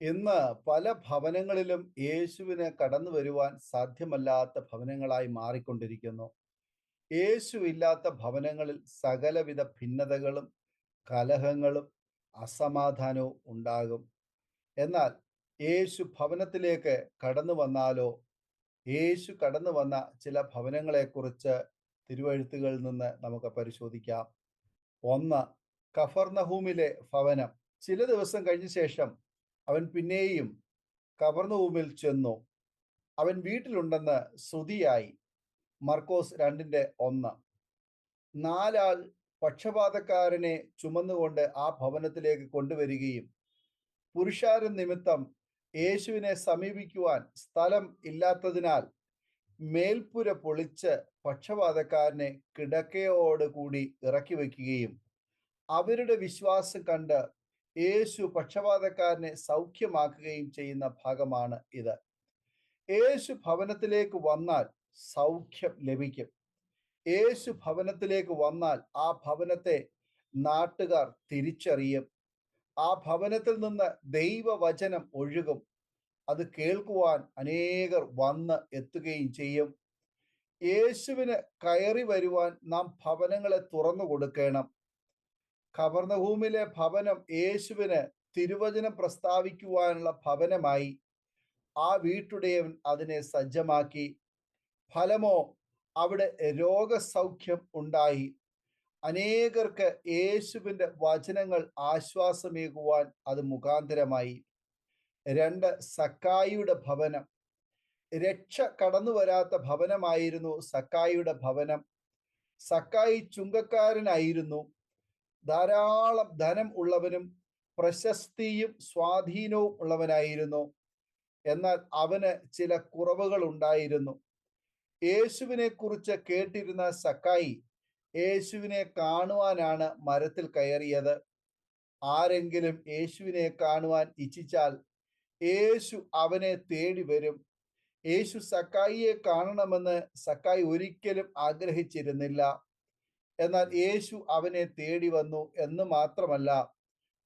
ഇന്ന് പല ഭവനങ്ങളിലും യേശുവിന് കടന്നു വരുവാൻ സാധ്യമല്ലാത്ത ഭവനങ്ങളായി മാറിക്കൊണ്ടിരിക്കുന്നു. യേശു ഇല്ലാത്ത ഭവനങ്ങളിൽ സകലവിധ ഭിന്നതകളും കലഹങ്ങളും അസമാധാനവും ഉണ്ടാകും. എന്നാൽ യേശു ഭവനത്തിലേക്ക് കടന്നു വന്നാലോ, യേശു കടന്നു വന്ന ചില ഭവനങ്ങളെക്കുറിച്ച് തിരുവെഴുത്തുകളിൽ നിന്ന് നമുക്ക് പരിശോധിക്കാം. ഒന്ന്, കഫർന്നഹൂമിലെ ഭവനം. ചില ദിവസം കഴിഞ്ഞ ശേഷം അവൻ പിന്നെയും കഫർന്നഹൂമിൽ ചെന്നു. അവൻ വീട്ടിലുണ്ടെന്ന് ശ്രുതിയായി. മർക്കോസ് 2:1. നാലാൾ പക്ഷപാതക്കാരനെ ചുമന്നുകൊണ്ട് ആ ഭവനത്തിലേക്ക് കൊണ്ടുവരികയും പുരുഷാരം നിമിത്തം യേശുവിനെ സമീപിക്കുവാൻ സ്ഥലം ഇല്ലാത്തതിനാൽ മേൽപ്പുര പൊളിച്ച് പക്ഷപാതക്കാരനെ കിടക്കയോട് കൂടി ഇറക്കി വയ്ക്കുകയും അവരുടെ വിശ്വാസം കണ്ട് യേശു പക്ഷപാതക്കാരനെ സൗഖ്യമാക്കുകയും ചെയ്യുന്ന ഭാഗമാണ് ഇത്. യേശു ഭവനത്തിലേക്ക് വന്നാൽ സൗഖ്യം ലഭിക്കും. യേശു ഭവനത്തിലേക്ക് വന്നാൽ ആ ഭവനത്തെ നാട്ടുകാർ തിരിച്ചറിയും. ആ ഭവനത്തിൽ നിന്ന് ദൈവവചനം ഒഴുകും. അത് കേൾക്കുവാൻ അനേകർ വന്ന് എത്തുകയും ചെയ്യും. യേശുവിന് കയറി വരുവാൻ നാം ഭവനങ്ങളെ തുറന്നു കൊടുക്കണം. കഫർന്നഹൂമിലെ ഭവനം യേശുവിന് തിരുവചനം പ്രസ്താവിക്കുവാനുള്ള ഭവനമായി. ആ വീട്ടുടയവൻ അതിനെ സജ്ജമാക്കി. ഫലമോ, അവിടെ രോഗസൗഖ്യം ഉണ്ടായി. അനേകർക്ക് യേശുവിൻ്റെ വചനങ്ങൾ ആശ്വാസമേകുവാൻ അത് മുഖാന്തരമായി. 2, സക്കായിയുടെ ഭവനം. രക്ഷ കടന്നു വരാത്ത ഭവനമായിരുന്നു സക്കായിയുടെ ഭവനം. സക്കായി ചുങ്കക്കാരനായിരുന്നു. ധാരാളം ധനം ഉള്ളവനും പ്രശസ്തിയും സ്വാധീനവും ഉള്ളവനായിരുന്നു. എന്നാൽ അവന് ചില കുറവുകൾ ഉണ്ടായിരുന്നു. യേശുവിനെ കുറിച്ച് കേട്ടിരുന്ന സക്കായി യേശുവിനെ കാണുവാനാണ് മരത്തിൽ കയറിയത്. ആരെങ്കിലും യേശുവിനെ കാണുവാൻ ഇച്ഛിച്ചാൽ യേശു അവനെ തേടി വരും. യേശു സക്കായിയെ കാണണമെന്ന് സക്കായി ഒരിക്കലും ആഗ്രഹിച്ചിരുന്നില്ല. എന്നാൽ യേശു അവനെ തേടി വന്നു എന്ന് മാത്രമല്ല,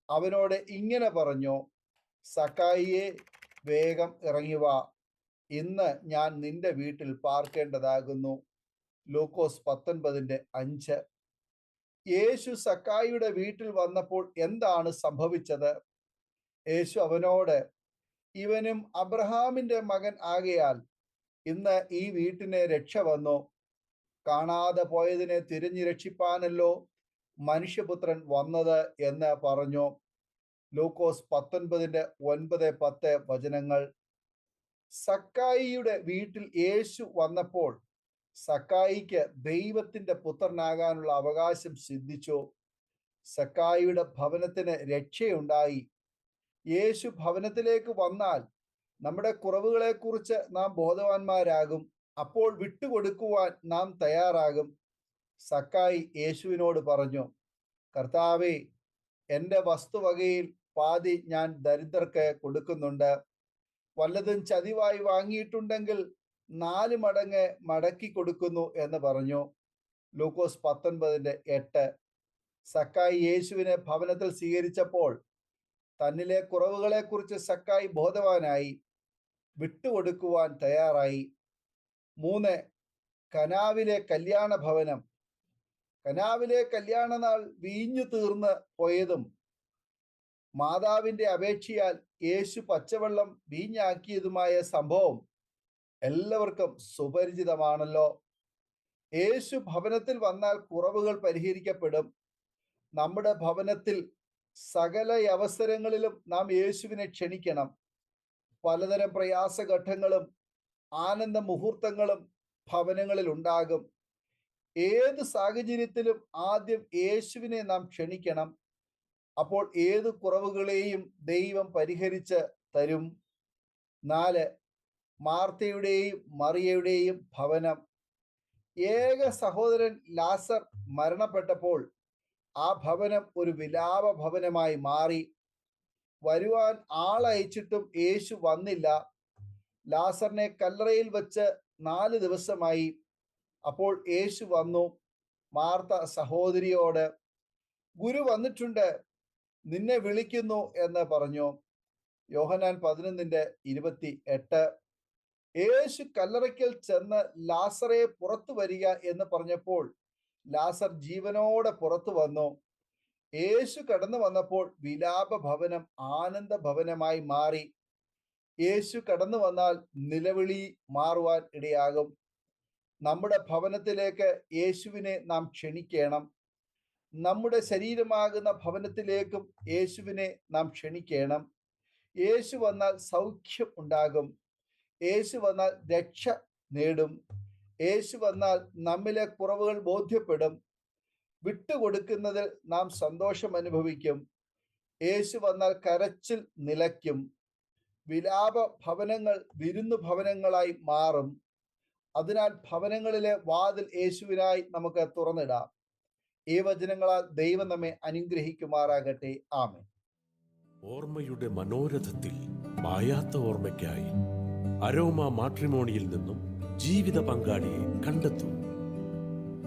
അവനോട് ഇങ്ങനെ പറഞ്ഞു: സക്കായിയെ, വേഗം ഇറങ്ങി വാ, ഇന്ന് ഞാൻ നിന്റെ വീട്ടിൽ പാർക്കേണ്ടതാകുന്നു. ലൂക്കോസ് 19:5. യേശു സക്കായിയുടെ വീട്ടിൽ വന്നപ്പോൾ എന്താണ് സംഭവിച്ചത്? യേശു അവനോട്, ഇവനും അബ്രഹാമിന്റെ മകൻ ആകയാൽ ഇന്ന് ഈ വീട്ടിന് രക്ഷ വന്നു. കാണാതെ പോയതിനെ തിരിഞ്ഞു രക്ഷിപ്പാനല്ലോ മനുഷ്യപുത്രൻ വന്നത് എന്ന് പറഞ്ഞു. ലൂക്കോസ് 19:9-10 സക്കായിയുടെ വീട്ടിൽ യേശു വന്നപ്പോൾ സക്കായിക്ക് ദൈവത്തിന്റെ പുത്രനാകാനുള്ള അവകാശം സിദ്ധിച്ചു. സക്കായിയുടെ ഭവനത്തിന് രക്ഷയുണ്ടായി. യേശു ഭവനത്തിലേക്ക് വന്നാൽ നമ്മുടെ കുറവുകളെക്കുറിച്ച് നാം ബോധവാന്മാരാകും. അപ്പോൾ വിട്ടുകൊടുക്കുവാൻ നാം തയ്യാറാകും. സക്കായി യേശുവിനോട് പറഞ്ഞു: കർത്താവേ, എൻ്റെ വസ്തുവകയിൽ പാതി ഞാൻ ദരിദ്രർക്ക് കൊടുക്കുന്നുണ്ട്. വല്ലതും ചതിവായി വാങ്ങിയിട്ടുണ്ടെങ്കിൽ 4 മടങ്ങ് മടക്കി കൊടുക്കുന്നു എന്ന് പറഞ്ഞു. ലൂക്കോസ് 19:8. സക്കായി യേശുവിനെ ഭവനത്തിൽ സ്വീകരിച്ചപ്പോൾ തന്നിലെ കുറവുകളെക്കുറിച്ച് സക്കായി ബോധവാനായി. വിട്ടുകൊടുക്കുവാൻ തയ്യാറായി. 3, കനാവിലെ കല്യാണ ഭവനം. കനാവിലെ കല്യാണനാൾ വീഞ്ഞു തീർന്ന് പോയതും മാതാവിന്റെ അപേക്ഷയാൽ യേശു പച്ചവെള്ളം വീഞ്ഞാക്കിയതുമായ സംഭവം എല്ലാവർക്കും സുപരിചിതമാണല്ലോ. യേശു ഭവനത്തിൽ വന്നാൽ കുറവുകൾ പരിഹരിക്കപ്പെടും. നമ്മുടെ ഭവനത്തിൽ സകല അവസരങ്ങളിലും നാം യേശുവിനെ ക്ഷണിക്കണം. പലതരം പ്രയാസഘട്ടങ്ങളും ആനന്ദ മുഹൂർത്തങ്ങളും ഭവനങ്ങളിൽ ഉണ്ടാകും. ഏത് സാഹചര്യത്തിലും ആദ്യം യേശുവിനെ നാം ക്ഷണിക്കണം. അപ്പോൾ ഏത് കുറവുകളെയും ദൈവം പരിഹരിച്ച് തരും. 4, മാർത്തയുടെയും മറിയയുടെയും ഭവനം. ഏക സഹോദരൻ ലാസർ മരണപ്പെട്ടപ്പോൾ ആ ഭവനം ഒരു വിലാപ ഭവനമായി മാറി. വരുവാൻ ആളയച്ചിട്ടും യേശു വന്നില്ല. ലാസറിനെ കല്ലറയിൽ വെച്ച് 4 ദിവസമായി. അപ്പോൾ യേശു വന്നു. മാർത്ത സഹോദരിയോട്, ഗുരു വന്നിട്ടുണ്ട്, നിന്നെ വിളിക്കുന്നു എന്ന് പറഞ്ഞു. യോഹന്നാൻ 11:28. യേശു കല്ലറയ്ക്കൽ ചെന്ന് ലാസറെ പുറത്തു വരിക എന്ന് പറഞ്ഞപ്പോൾ ലാസർ ജീവനോടെ പുറത്തു വന്നു. യേശു കടന്നു വന്നപ്പോൾ വിലാപ ഭവനം ആനന്ദ ഭവനമായി മാറി. യേശു കടന്നു വന്നാൽ നിലവിളി മാറുവാൻ ഇടയാകും. നമ്മുടെ ഭവനത്തിലേക്ക് യേശുവിനെ നാം ക്ഷണിക്കണം. നമ്മുടെ ശരീരമാകുന്ന ഭവനത്തിലേക്കും യേശുവിനെ നാം ക്ഷണിക്കണം. യേശു വന്നാൽ സൗഖ്യം ഉണ്ടാകും. യേശു വന്നാൽ രക്ഷ നേടും. യേശു വന്നാൽ നമ്മിലെ കുറവുകൾ ബോധ്യപ്പെടും. വിട്ടുകൊടുക്കുന്നതിൽ നാം സന്തോഷം അനുഭവിക്കും. യേശു വന്നാൽ കരച്ചിൽ നിലയ്ക്കും. വിലാപ ഭവനങ്ങൾ വിരുന്നു ഭവനങ്ങളായി മാറും. അതിനാൽ ഭവനങ്ങളിലെ വാതിൽ യേശുവിനായി നമുക്ക് തുറന്നിടാം. ഈ വചനങ്ങളാൽ ദൈവം നമ്മെ അനുഗ്രഹിക്കുമാറാകട്ടെ. ആമേൻ. ഓർമ്മയുടെ മനോരഥത്തിൽ മായാത്ത ഓർമ്മയ്ക്കായി അരോമ മാട്രിമോണിയിൽ നിന്നും ജീവിത പങ്കാളിയെ കണ്ടെത്തൂ.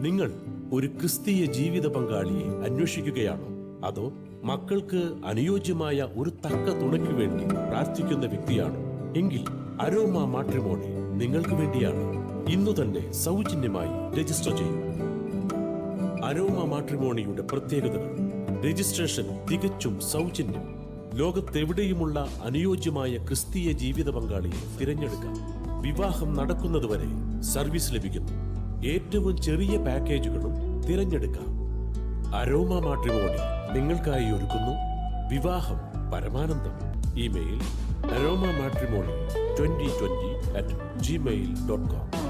നിങ്ങൾ ഒരു ക്രിസ്തീയ ജീവിത പങ്കാളിയെ അന്വേഷിക്കുകയാണോ? അതോ മക്കൾക്ക് അനുയോജ്യമായ ഒരു തക്ക തുണയ്ക്ക് വേണ്ടി പ്രാർത്ഥിക്കുന്ന വ്യക്തിയാണോ? എങ്കിൽ അരോമ മാട്രിമോണി നിങ്ങൾക്ക് വേണ്ടിയാണ്. ഇന്നു തന്നെ സൗജന്യമായി രജിസ്റ്റർ ചെയ്യൂ. അരോമ മാട്രിമോണിയുടെ പ്രത്യേകതകൾ: രജിസ്ട്രേഷൻ തികച്ചും സൗജന്യം. ലോകത്തെവിടെയുമുള്ള അനുയോജ്യമായ ക്രിസ്തീയ ജീവിത പങ്കാളിയെ തിരഞ്ഞെടുക്കാം. വിവാഹം നടക്കുന്നതുവരെ സർവീസ് ലഭിക്കുന്നു. ഏറ്റവും ചെറിയ പാക്കേജുകളും തിരഞ്ഞെടുക്കാം. അരോമ മാട്രിമോണി നിങ്ങൾക്കായി ഒരുക്കുന്നു വിവാഹം പരമാനന്ദം. Email aroma matrimony2020@gmail.com